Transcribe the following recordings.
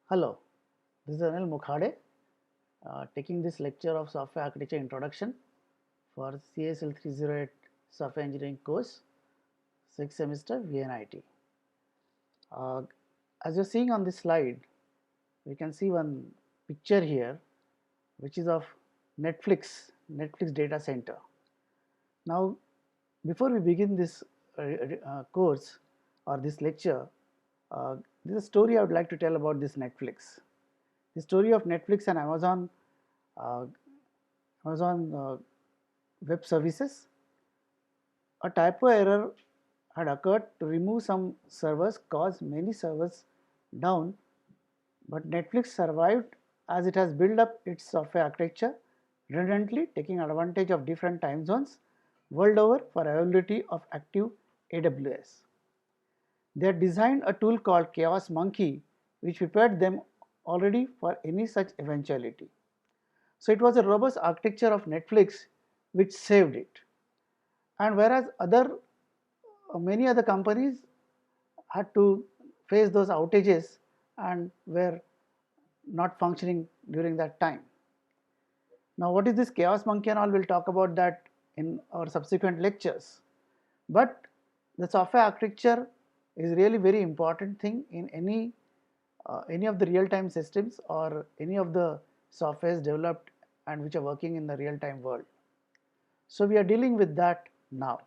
Hello, this is Anil Mukhade taking this lecture of Software Architecture Introduction for CSL 308 Software Engineering course, 6th semester VNIT. Uh, as you're seeing on this slide, we can see one picture here which is of Netflix data center. Now, before we begin this course or this lecture, uh, this is a story I would like to tell about this Netflix. The story of Netflix and uh, Amazon Web Services. A typo error had occurred to remove some servers, caused many servers down, but Netflix survived as it has built up its software architecture redundantly, taking advantage of different time zones world over for availability of active AWS. They had designed a tool called Chaos Monkey, which prepared them already for any such eventuality. So it was a robust architecture of Netflix which saved it. And whereas many other companies had to face those outages and were not functioning during that time. Now, what is this chaos monkey and all? We'll talk about that in our subsequent lectures. But the software architecture is really very important thing in any of the real-time systems or any of the softwares developed and which are working in the real-time world. So we are dealing with that now.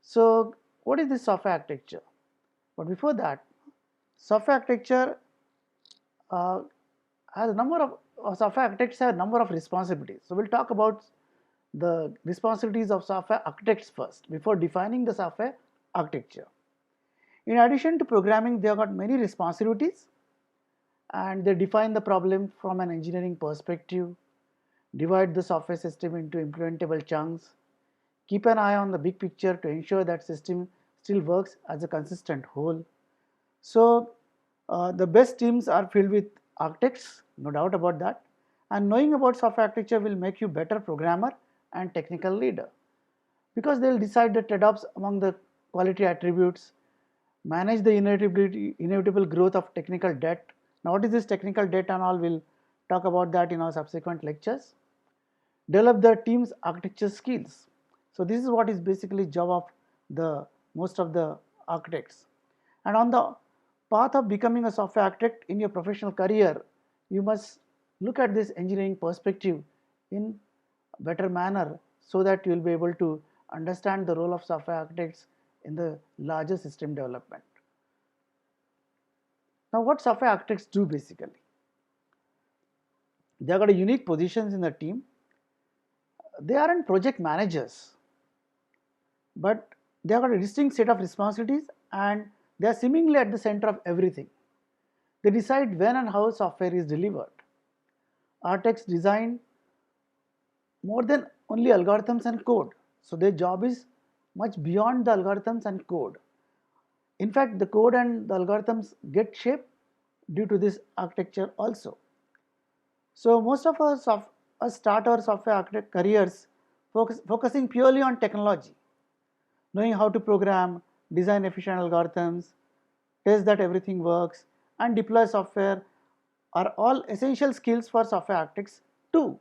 So what is this software architecture? But before that, software architecture uh, has a number of software architects have a number of responsibilities. So we'll talk about the responsibilities of software architects first before defining the software architecture. In addition to programming, they have got many responsibilities and they define the problem from an engineering perspective, divide the software system into implementable chunks, keep an eye on the big picture to ensure that system still works as a consistent whole. So the best teams are filled with architects, no doubt about that. And knowing about software architecture will make you better programmer and technical leader because they'll decide the trade-offs among the quality attributes, manage the inevitable growth of technical debt. Now, what is this technical debt and all? We'll talk about that in our subsequent lectures. Develop the team's architecture skills. So this is what is basically job of the most of the architects. And on the path of becoming a software architect in your professional career, you must look at this engineering perspective in a better manner so that you will be able to understand the role of software architects in the larger system development. Now, what software architects do basically? They have got a unique positions in the team. They aren't project managers, but they have got a distinct set of responsibilities and they are seemingly at the center of everything. They decide when and how software is delivered. Architects design more than only algorithms and code. So their job is much beyond the algorithms and code. In fact, the code and the algorithms get shaped due to this architecture also. So most of us start our software architect careers focusing purely on technology, knowing how to program, design efficient algorithms, test that everything works, and deploy software are all essential skills for software architects too.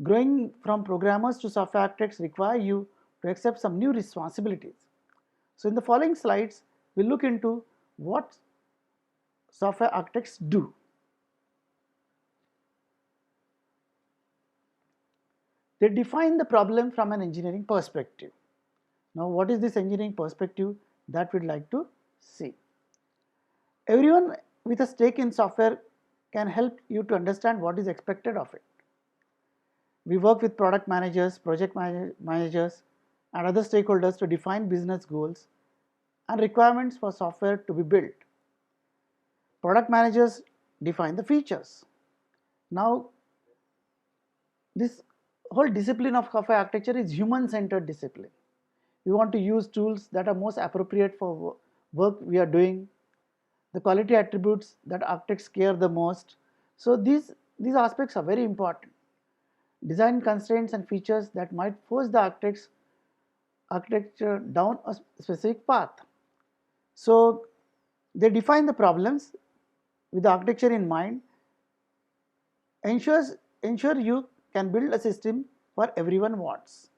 Growing from programmers to software architects require you to accept some new responsibilities. So in the following slides, we'll look into what software architects do. They define the problem from an engineering perspective. Now, what is this engineering perspective that we'd like to see? Everyone with a stake in software can help you to understand what is expected of it. We work with product managers, project managers, and other stakeholders to define business goals and requirements for software to be built. Product managers define the features. Now, this whole discipline of software architecture is human-centered discipline. We want to use tools that are most appropriate for work we are doing, the quality attributes that architects care the most. So these aspects are very important. Design constraints and features that might force the architecture down a specific path. So They define the problems with the architecture in mind, ensure you can build a system for everyone wants.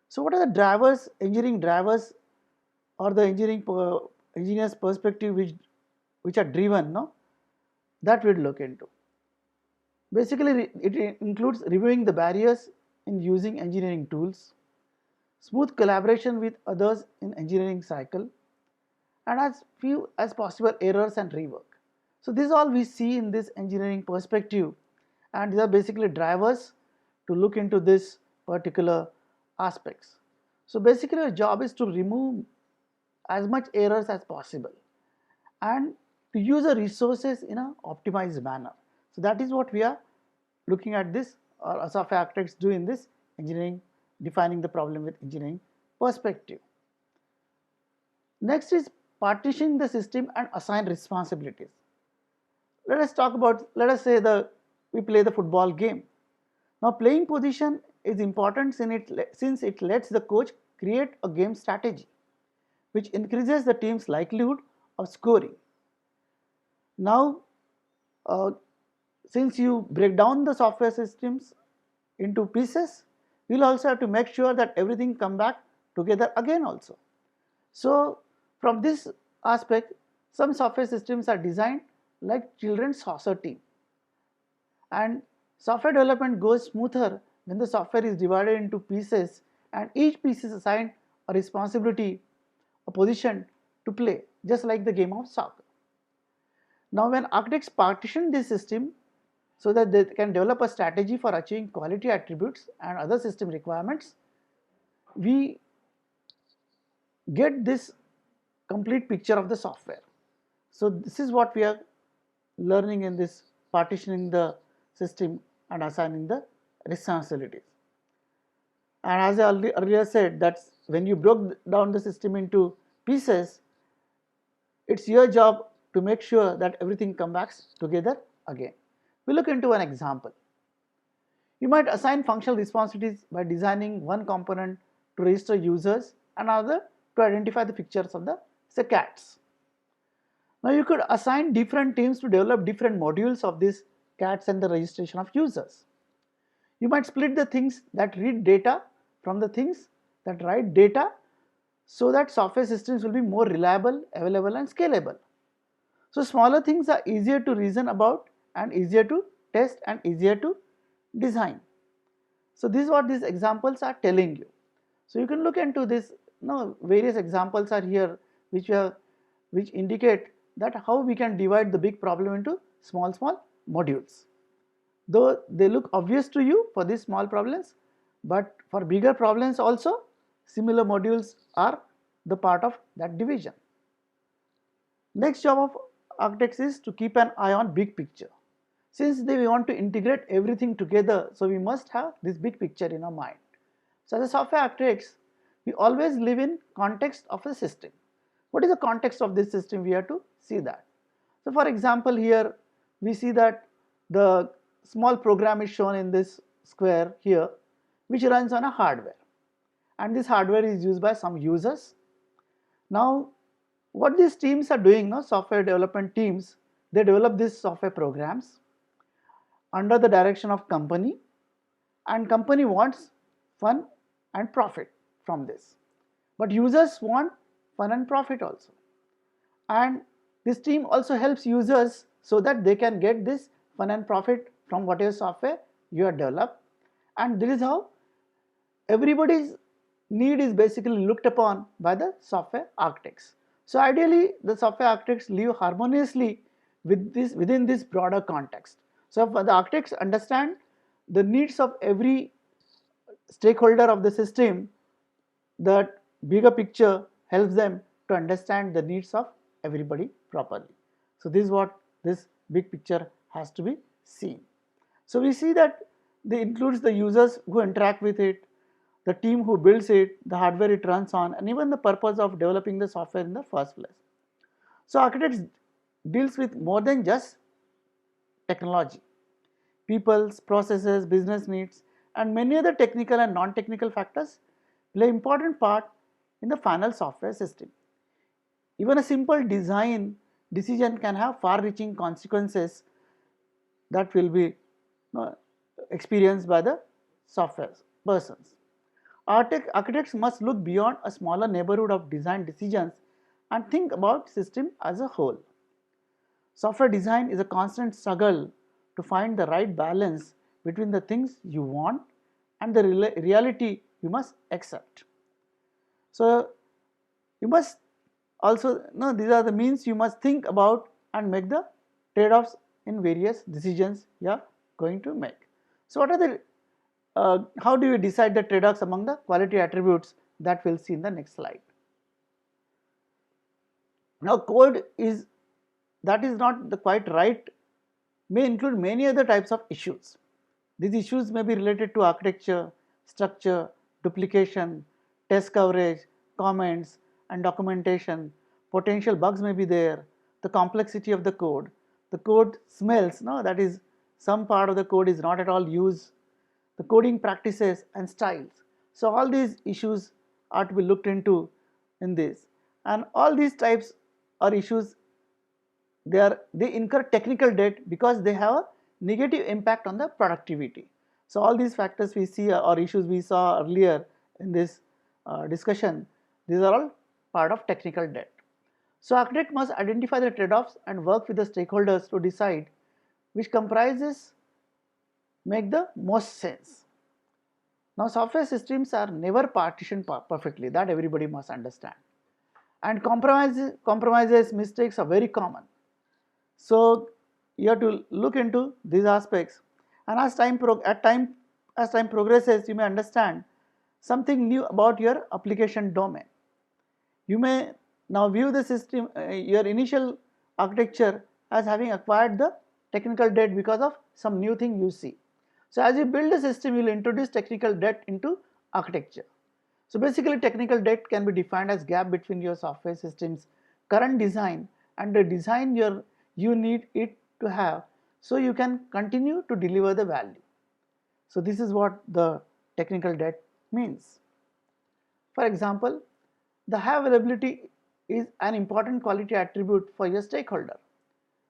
So what are the drivers, engineering drivers, or the engineer's perspective which are driven, no? That we'll look into. Basically, it includes reviewing the barriers in using engineering tools, smooth collaboration with others in engineering cycle, and as few as possible errors and rework. So this all we see in this engineering perspective, and these are basically drivers to look into this particular aspects. So basically our job is to remove as much errors as possible and to use the resources in an optimized manner. So that is what we are looking at this, or software architects do in this engineering, defining the problem with engineering perspective. Next is partitioning the system and assign responsibilities. Let us talk about, let us say we play the football game. Now playing position is important since it lets the coach create a game strategy which increases the team's likelihood of scoring. Now since you break down the software systems into pieces, you will also have to make sure that everything come back together again also. So from this aspect, some software systems are designed like children's soccer team, and software development goes smoother when the software is divided into pieces and each piece is assigned a responsibility, a position to play, just like the game of soccer. Now when architects partition this system so that they can develop a strategy for achieving quality attributes and other system requirements, we get this complete picture of the software. So this is what we are learning in this partitioning the system and assigning the responsibilities. And as I earlier said, that when you broke down the system into pieces, it's your job to make sure that everything comes back together again. We look into an example. You might assign functional responsibilities by designing one component to register users and another to identify the features of the cats. Now you could assign different teams to develop different modules of these cats and the registration of users. You might split the things that read data from the things that write data so that software systems will be more reliable, available and scalable. So smaller things are easier to reason about and easier to test and easier to design. So this is what these examples are telling you. So you can look into this, various examples are here which indicate that how we can divide the big problem into small modules. Though they look obvious to you for these small problems, but for bigger problems also similar modules are the part of that division. Next job of architects is to keep an eye on big picture. Since we want to integrate everything together, so we must have this big picture in our mind. So as a software architects, we always live in context of a system. What is the context of this system? We have to see that. So for example, here we see that the small program is shown in this square here, which runs on a hardware, and this hardware is used by some users. Now what these teams are doing, software development teams, they develop these software programs under the direction of company, and company wants fun and profit from this, but users want fun and profit also, and this team also helps users so that they can get this fun and profit from whatever software you have developed, and this is how everybody's need is basically looked upon by the software architects. So ideally the software architects live harmoniously within this broader context. So for the architects understand the needs of every stakeholder of the system, that bigger picture helps them to understand the needs of everybody properly. So this is what this big picture has to be seen. So we see that they includes the users who interact with it, the team who builds it, the hardware it runs on, and even the purpose of developing the software in the first place. So architects deals with more than just technology. People's, processes, business needs, and many other technical and non-technical factors play important part in the final software system. Even a simple design decision can have far-reaching consequences that will be experienced by the software persons. Architects must look beyond a smaller neighborhood of design decisions and think about system as a whole. Software design is a constant struggle to find the right balance between the things you want and the reality you must accept. So you must also know these are the means you must think about and make the trade-offs in various decisions you are going to make. So what are the how do you decide the trade-offs among the quality attributes that we'll see in the next slide. Now code is that is not the quite right may include many other types of issues. These issues may be related to architecture, structure, duplication, test coverage, comments and documentation. Potential bugs may be there, the complexity of the code smells, no, that is some part of the code is not at all used, the coding practices and styles. So all these issues are to be looked into in this, and all these types or issues they incur technical debt because they have a negative impact on the productivity. So all these factors we see or issues we saw earlier in this discussion, these are all part of technical debt. So architect must identify the trade-offs and work with the stakeholders to decide which comprises make the most sense. Now software systems are never partitioned perfectly, that everybody must understand, and compromises mistakes are very common. So you have to look into these aspects, and as time progresses, you may understand something new about your application domain. You may now view the system, your initial architecture as having acquired the technical debt because of some new thing you see. So as you build a system, you will introduce technical debt into architecture. So basically technical debt can be defined as gap between your software system's current design and the design you need it to have so you can continue to deliver the value. So this is what the technical debt means. For example, the high availability is an important quality attribute for your stakeholder.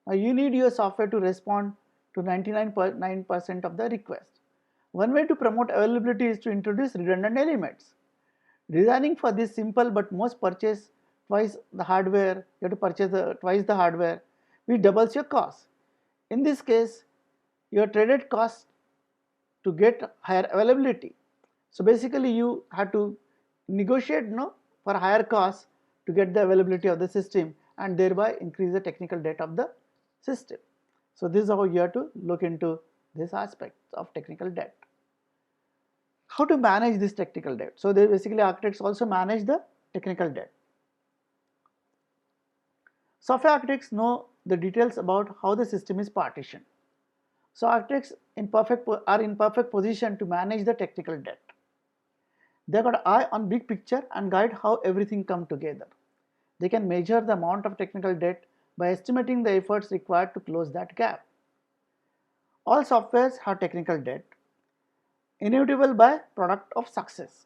Now you need your software to respond to 99.9% of the request. One way to promote availability is to introduce redundant elements. Designing for this simple but most purchase twice the hardware, you have to purchase twice the hardware, which doubles your cost. In this case, your traded cost to get higher availability. So basically you have to negotiate for higher costs to get the availability of the system and thereby increase the technical debt of the system. So this is how you have to look into this aspect of technical debt. How to manage this technical debt? So they basically architects also manage the technical debt. Software architects know the details about how the system is partitioned. So architects are in perfect position to manage the technical debt. They got an eye on big picture and guide how everything come together. They can measure the amount of technical debt by estimating the efforts required to close that gap. All softwares have technical debt, inevitable by product of success.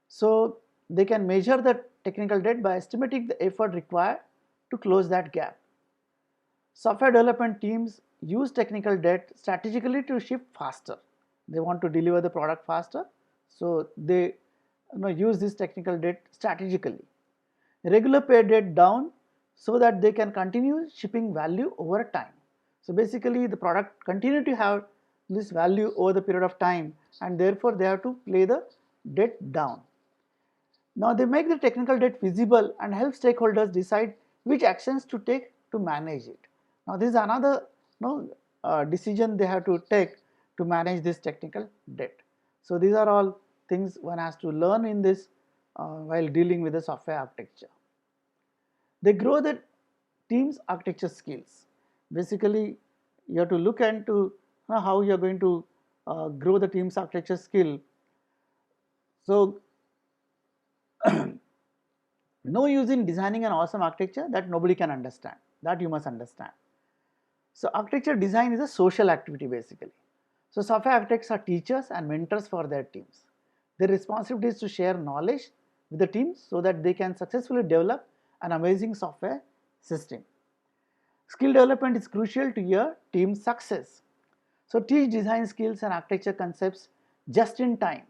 So they can measure the technical debt by estimating the effort required to close that gap. Software development teams use technical debt strategically to ship faster. They want to deliver the product faster, so they use this technical debt strategically. Regular pay debt down so that they can continue shipping value over time. So basically the product continue to have this value over the period of time, and therefore they have to play the debt down. Now they make the technical debt visible and help stakeholders decide which actions to take to manage it. Now this is another decision they have to take to manage this technical debt. So these are all things one has to learn in this while dealing with the software architecture. They grow the team's architecture skills. Basically you have to look into how you are going to grow the team's architecture skill. So no use in designing an awesome architecture that nobody can understand, that you must understand. So architecture design is a social activity basically. So software architects are teachers and mentors for their teams. Their responsibility is to share knowledge with the teams so that they can successfully develop an amazing software system. Skill development is crucial to your team's success. So teach design skills and architecture concepts just in time.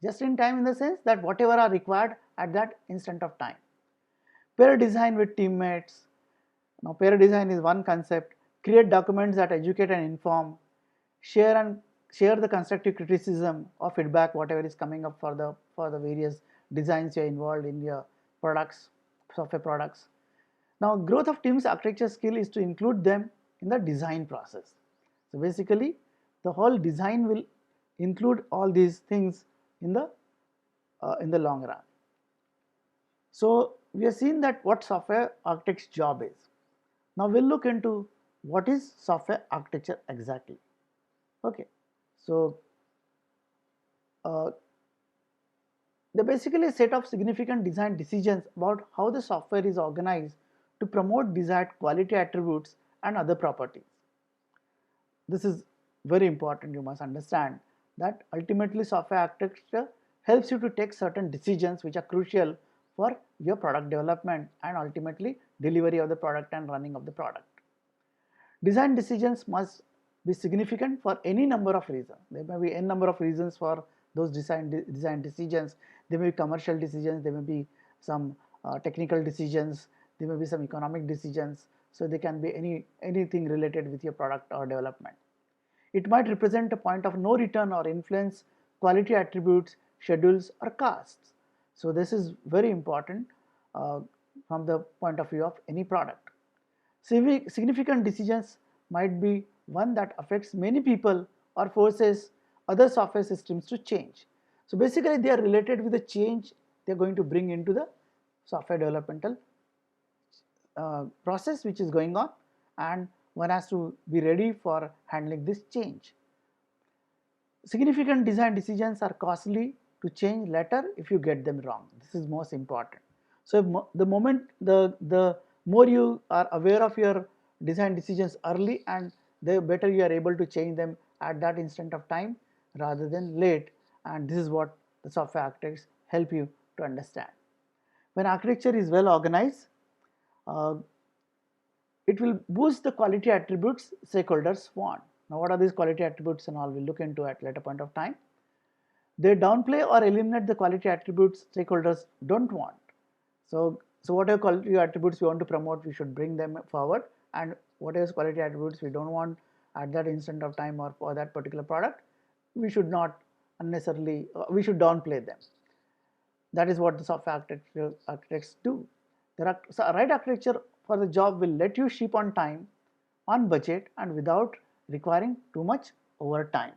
Just in time in the sense that whatever are required at that instant of time. Pair design with teammates. Now pair design is one concept. Create documents that educate and inform. Share the constructive criticism or feedback whatever is coming up for the various designs you are involved in your products, software products. Now growth of teams architecture skill is to include them in the design process. So basically the whole design will include all these things in the long run. So we have seen that what software architect's job is. Now we'll look into what is software architecture exactly. Okay, so they're basically a set of significant design decisions about how the software is organized to promote desired quality attributes and other properties. This is very important. You must understand that ultimately software architecture helps you to take certain decisions which are crucial for your product development and ultimately delivery of the product and running of the product. Design decisions must be significant for any number of reasons. There may be n number of reasons for those design decisions. There may be commercial decisions, there may be some technical decisions, there may be some economic decisions. So they can be anything related with your product or development. It might represent a point of no return or influence quality attributes, schedules or costs. So this is very important from the point of view of any product. Significant decisions might be one that affects many people or forces other software systems to change. So basically they are related with the change they are going to bring into the software developmental process which is going on, and one has to be ready for handling this change. Significant design decisions are costly to change later if you get them wrong. This is most important. So the more you are aware of your design decisions early, and the better you are able to change them at that instant of time rather than late, and this is what the software architects help you to understand. When architecture is well organized, it will boost the quality attributes stakeholders want. Now what are these quality attributes and all, we'll look into at later point of time. They downplay or eliminate the quality attributes stakeholders don't want. So whatever quality attributes we want to promote, we should bring them forward, and whatever quality attributes we don't want at that instant of time or for that particular product, we should not unnecessarily, we should downplay them. That is what the software architects do. So right architecture for the job will let you ship on time, on budget, and without requiring too much overtime.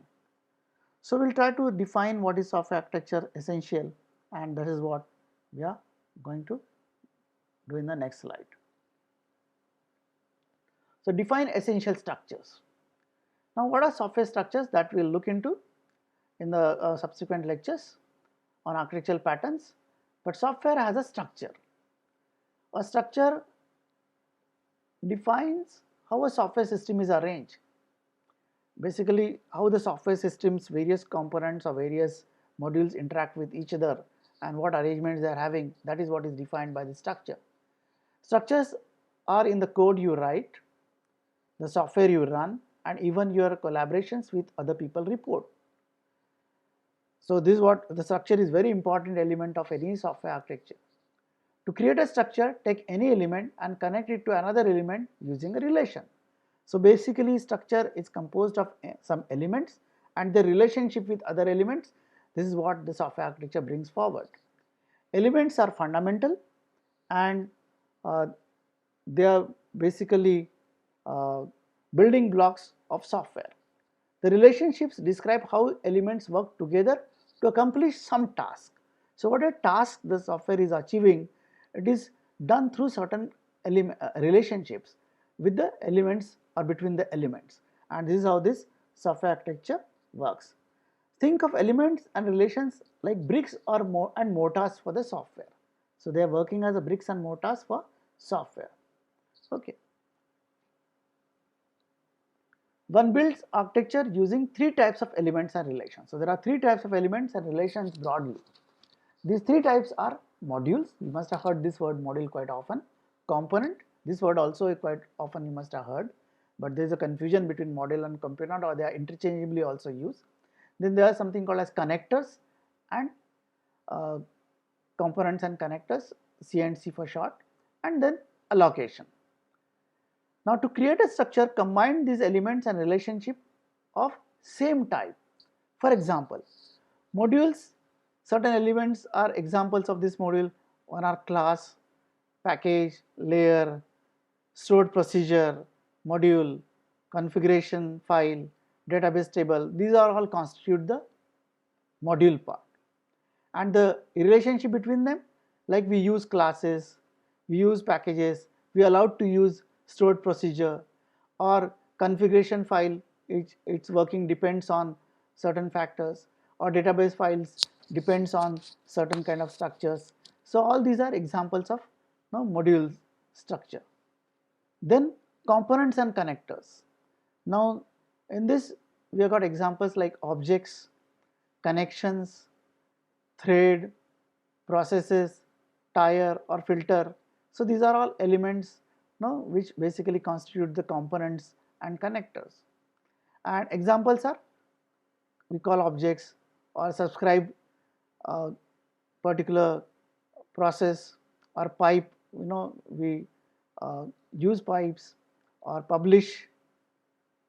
So we'll try to define what is software architecture essential, and that is what we are going to do in the next slide. So define essential structures. Now what are software structures that we'll look into in the subsequent lectures on architectural patterns. But software has a structure. A structure defines how a software system is arranged. Basically how the software system's various components or various modules interact with each other and what arrangements they are having, that is what is defined by the structure. Structures are in the code you write, the software you run, and even your collaborations with other people report. So this is what the structure is, very important element of any software architecture. To create a structure, take any element and connect it to another element using a relation. So basically structure is composed of some elements and their relationship with other elements. This is what the software architecture brings forward. Elements are fundamental, and they are basically building blocks of software. The relationships describe how elements work together to accomplish some task. So what a task the software is achieving, it is done through certain relationships with the elements or between the elements, and this is how this software architecture works. Think of elements and relations like bricks or mortars for the software. So they are working as a bricks and mortars for software. Okay. One builds architecture using three types of elements and relations. So there are three types of elements and relations broadly. These three types are modules. You must have heard this word module quite often. component. This word also quite often you must have heard, but there is a confusion between module and component, or they are interchangeably also used. Then there are something called as connectors and components and connectors, C&C for short, and then allocation. Now to create a structure, combine these elements and relationship of same type. For example, modules, certain elements are examples of this module. One are class, package, layer, stored procedure, module, configuration file, database table. These are all constitute the module part. And the relationship between them, like we use classes, we use packages, we are allowed to use stored procedure, or configuration file, its working depends on certain factors, or database files depends on certain kind of structures. So all these are examples of module structure. Then components and connectors. Now in this we have got examples like objects, connections, thread, processes, tire or filter. So these are all elements which basically constitute the components and connectors. And examples are, we call objects, or subscribe particular process, or pipe, we use pipes, or publish,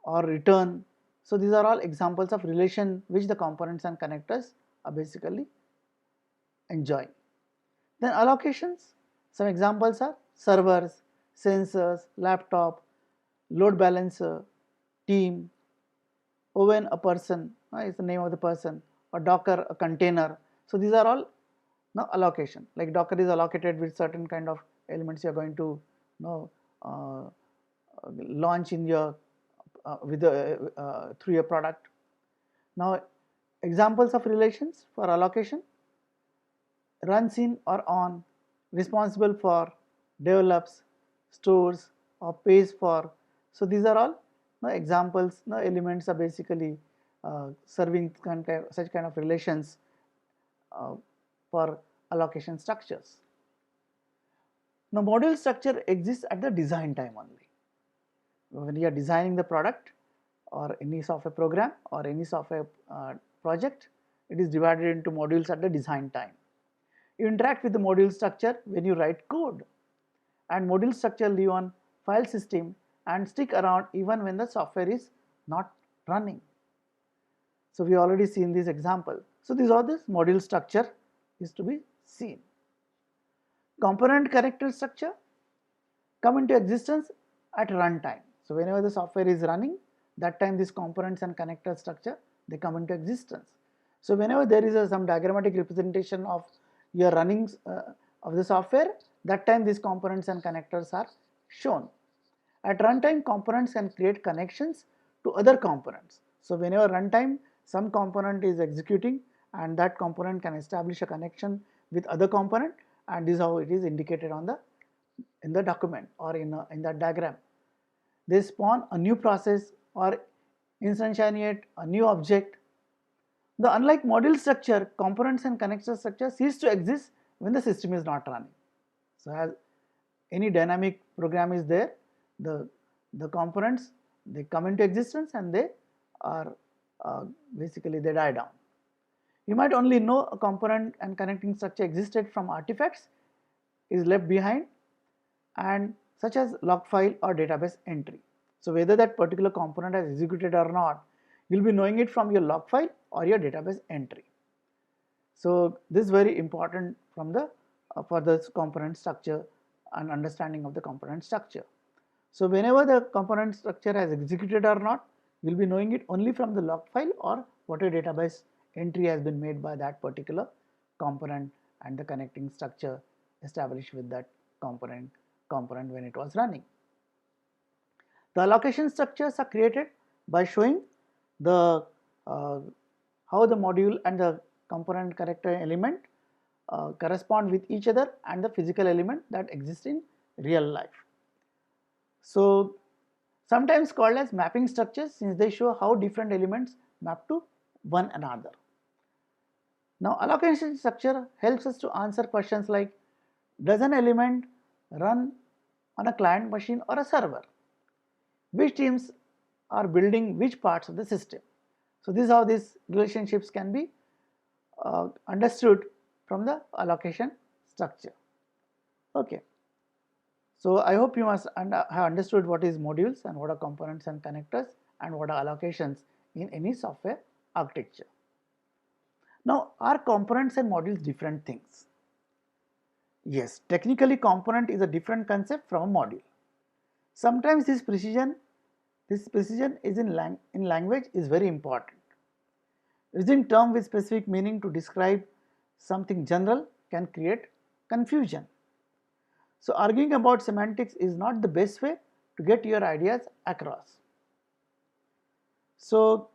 or return. So these are all examples of relation which the components and connectors are basically enjoying. Then allocations, some examples are servers, sensors, laptop, load balancer, team, Owen a person, is the name of the person, or Docker a container. So these are all allocation. Like Docker is allocated with certain kind of elements you are going to launch in your through your product. Now examples of relations for allocation: runs in or on, responsible for, develops, stores, or pays for. So these are all examples. Elements are basically serving such kind of relations for allocation structures. Now module structure exists at the design time only. When you are designing the product or any software program or any software project, it is divided into modules at the design time. You interact with the module structure when you write code, and module structure live on file system and stick around even when the software is not running. So we already seen this example. So these are this module structure is to be seen. Component connector structure come into existence at runtime. So whenever the software is running, that time these components and connector structure, they come into existence. So whenever there is some diagrammatic representation of your running of the software, that time these components and connectors are shown. At runtime, components can create connections to other components. So whenever runtime, some component is executing, and that component can establish a connection with other component, and this is how it is indicated on in the document or in that diagram. They spawn a new process or instantiate a new object. Unlike module structure, components and connector structure cease to exist when the system is not running. So as any dynamic program is there, the components, they come into existence and they are basically they die down. You might only know a component and connecting structure existed from artifacts is left behind, and such as log file or database entry. So whether that particular component has executed or not, you'll be knowing it from your log file or your database entry. So this is very important from the for the component structure and understanding of the component structure. So whenever the component structure has executed or not, you'll be knowing it only from the log file or what a database entry has been made by that particular component and the connecting structure established with that component when it was running. The allocation structures are created by showing the how the module and the component character element correspond with each other and the physical element that exists in real life. So sometimes called as mapping structures, since they show how different elements map to one another. Now allocation structure helps us to answer questions like, does an element run on a client machine or a server, which teams are building which parts of the system. So this is how these relationships can be understood from the allocation structure. Okay. So I hope you must have understood what is modules and what are components and connectors and what are allocations in any software architecture. Now, are components and modules different things? Yes, technically component is a different concept from a module. Sometimes this precision is in language is very important. Using term with specific meaning to describe something general can create confusion. So arguing about semantics is not the best way to get your ideas across. So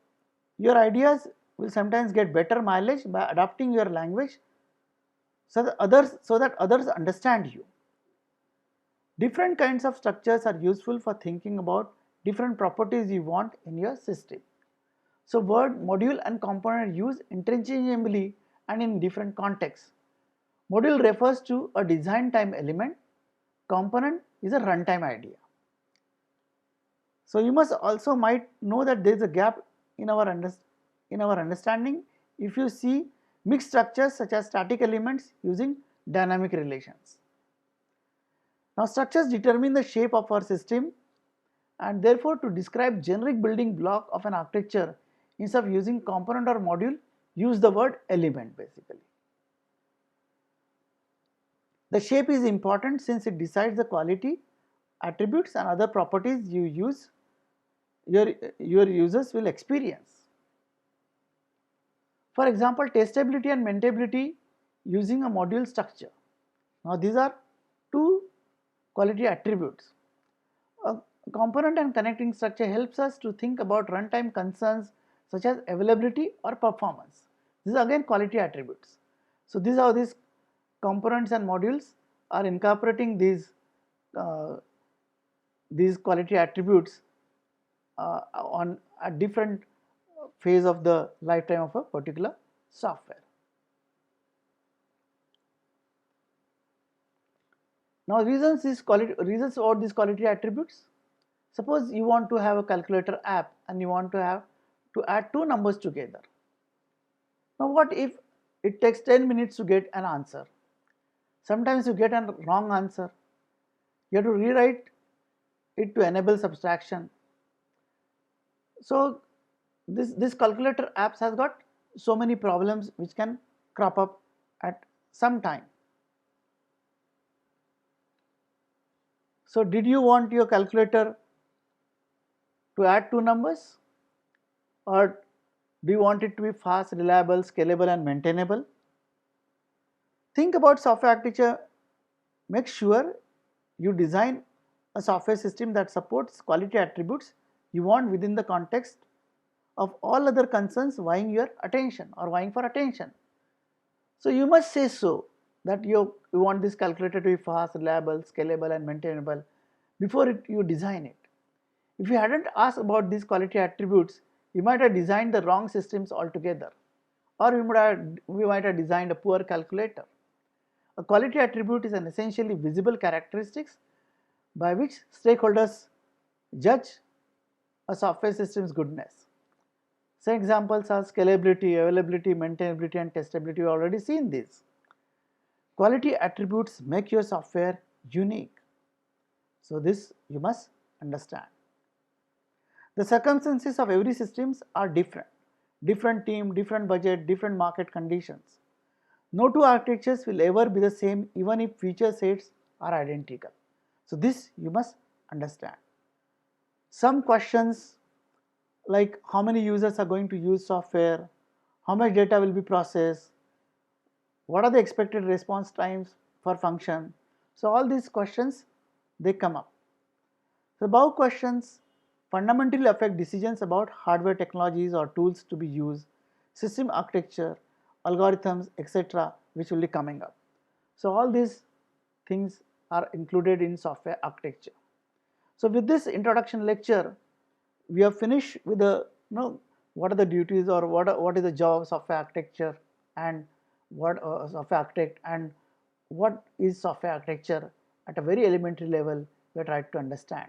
your ideas will sometimes get better mileage by adapting your language so that others understand you. Different kinds of structures are useful for thinking about different properties you want in your system. So word module and component are used interchangeably and in different contexts. Module refers to a design time element. Component is a runtime idea. So you must also might know that there is a gap in our understanding if you see mixed structures such as static elements using dynamic relations. Now structures determine the shape of our system, and therefore to describe generic building block of an architecture, instead of using component or module, use the word element basically. The shape is important since it decides the quality, attributes and other properties your users will experience. For example, testability and maintainability using a module structure. Now these are two quality attributes. A component and connecting structure helps us to think about runtime concerns such as availability or performance. These are again quality attributes. So these are these components and modules are incorporating these quality attributes on a different phase of the lifetime of a particular software. Now reasons about these quality attributes. Suppose you want to have a calculator app and you want to add two numbers together. Now what if it takes 10 minutes to get an answer? Sometimes you get a wrong answer. You have to rewrite it to enable subtraction. So this calculator apps has got so many problems which can crop up at some time. So did you want your calculator to add two numbers, or do you want it to be fast, reliable, scalable and maintainable? Think about software architecture. Make sure you design a software system that supports quality attributes you want within the context of all other concerns vying your attention or vying for attention. So you must say so that you want this calculator to be fast, reliable, scalable and maintainable before you design it. If you hadn't asked about these quality attributes, you might have designed the wrong systems altogether, or we might have designed a poor calculator. A quality attribute is an essentially visible characteristics by which stakeholders judge a software system's goodness. Some examples are scalability, availability, maintainability and testability. We have already seen these. Quality attributes make your software unique. So this you must understand. The circumstances of every systems are different. Different team, different budget, different market conditions. No two architectures will ever be the same even if feature sets are identical. So this you must understand. Some questions like how many users are going to use software, how much data will be processed, what are the expected response times for function. So all these questions they come up. The above questions fundamentally affect decisions about hardware technologies or tools to be used, system architecture, algorithms, etc., which will be coming up. So all these things are included in software architecture. So with this introduction lecture, we have finished with the what are the duties or what is the job of software architecture and what software architect and what is software architecture at a very elementary level we tried to understand.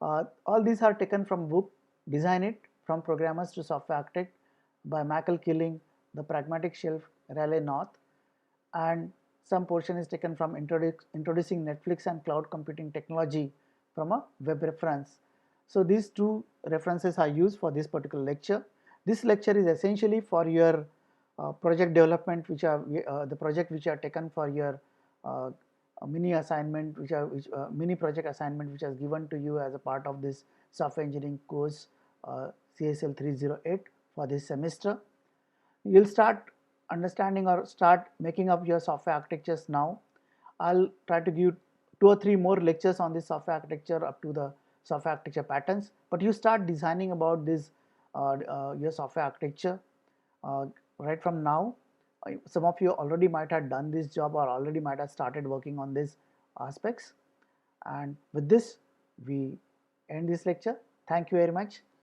All these are taken from book Design It from Programmers to Software Architect by Michael Killing, The Pragmatic Shelf, Raleigh North, and some portion is taken from Introducing Netflix and Cloud Computing Technology from a web reference. So these two references are used for this particular lecture. This lecture is essentially for your project development, which are the project which are taken for your mini assignment, mini project assignment, which is given to you as a part of this software engineering course CSL 308 for this semester. You'll start understanding or start making up your software architectures now. I'll try to give 2 or 3 more lectures on this software architecture up to the software architecture patterns, but you start designing about this your software architecture right from now. Some of you already might have done this job or already might have started working on these aspects. And with this, we end this lecture. Thank you very much.